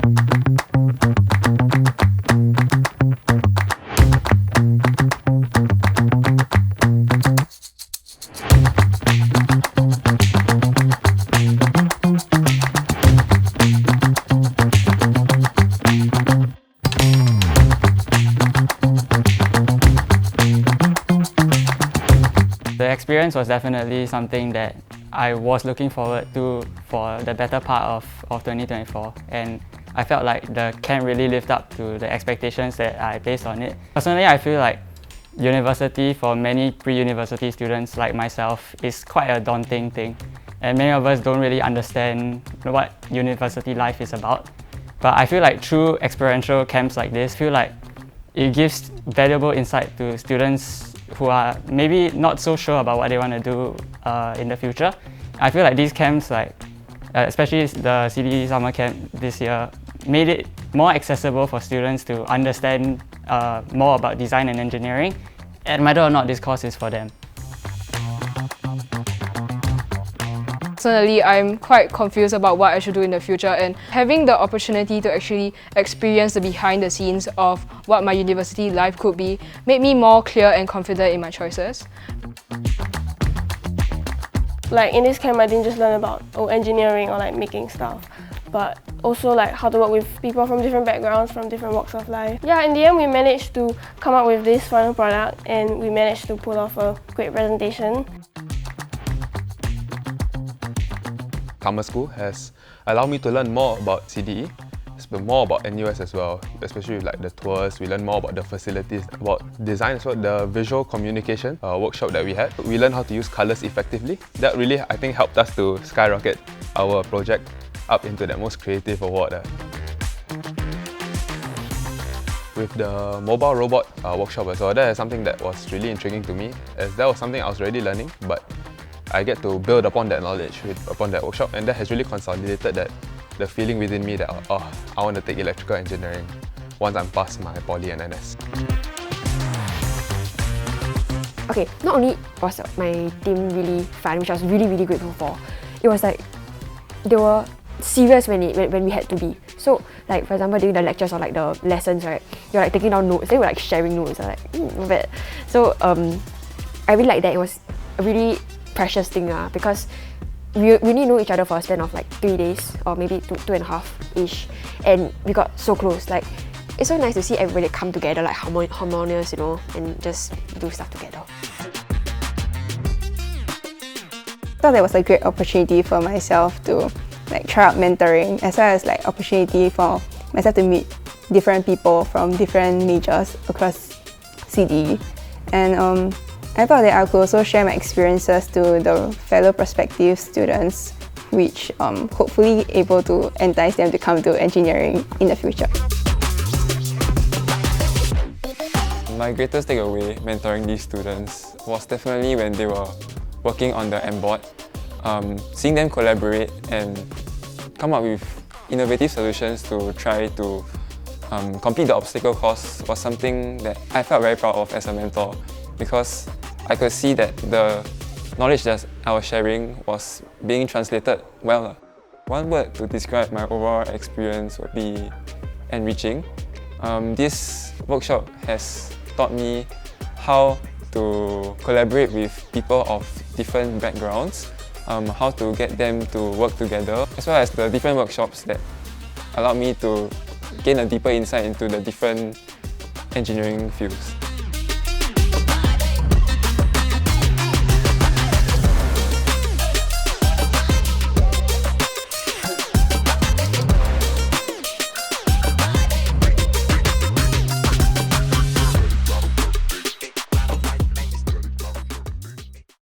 The experience was definitely something that I was looking forward to for the better part of 2024, and I felt like the camp really lived up to the expectations that I placed on it. Personally, I feel like university for many pre-university students like myself is quite a daunting thing, and many of us don't really understand what university life is about. But I feel like through experiential camps like this, I feel like it gives valuable insight to students who are maybe not so sure about what they want to do in the future. I feel like these camps, especially the CDE Summer Camp this year, made it more accessible for students to understand more about design and engineering, and whether or not this course is for them. Personally, I'm quite confused about what I should do in the future, and having the opportunity to actually experience the behind the scenes of what my university life could be made me more clear and confident in my choices. Like in this camp, I didn't just learn about engineering or making stuff, but also how to work with people from different backgrounds, from different walks of life. Yeah, in the end, we managed to come up with this final product, and we managed to pull off a great presentation. Summer School has allowed me to learn more about CDE, but more about NUS as well, especially the tours. We learn more about the facilities, about design as well, the visual communication workshop that we had. We learned how to use colours effectively. That really, I think, helped us to skyrocket our project up into that most creative award. With the mobile robot workshop as well, that is something that was really intriguing to me, as that was something I was already learning, but I get to build upon that knowledge upon that workshop, and that has really consolidated the feeling within me that I want to take electrical engineering once I'm past my poly and NS. Okay, not only was my team really fun, which I was really grateful for, it was they were serious when we had to be. So for example, during the lectures or the lessons, right, you're taking down notes, they were sharing notes. I'm not bad. So I really like that. It was a really precious thing because we only know each other for a span of 3 days or maybe two and a half-ish, and we got so close. It's so nice to see everybody come together harmonious, and just do stuff together. I thought that was a great opportunity for myself to try out mentoring, as well as opportunity for myself to meet different people from different majors across CDE, and I thought that I could also share my experiences to the fellow prospective students, which hopefully able to entice them to come to engineering in the future. My greatest takeaway mentoring these students was definitely when they were working on the M board. Seeing them collaborate and come up with innovative solutions to try to complete the obstacle course was something that I felt very proud of as a mentor, because I could see that the knowledge that I was sharing was being translated well. One word to describe my overall experience would be enriching. This workshop has taught me how to collaborate with people of different backgrounds, how to get them to work together, as well as the different workshops that allowed me to gain a deeper insight into the different engineering fields.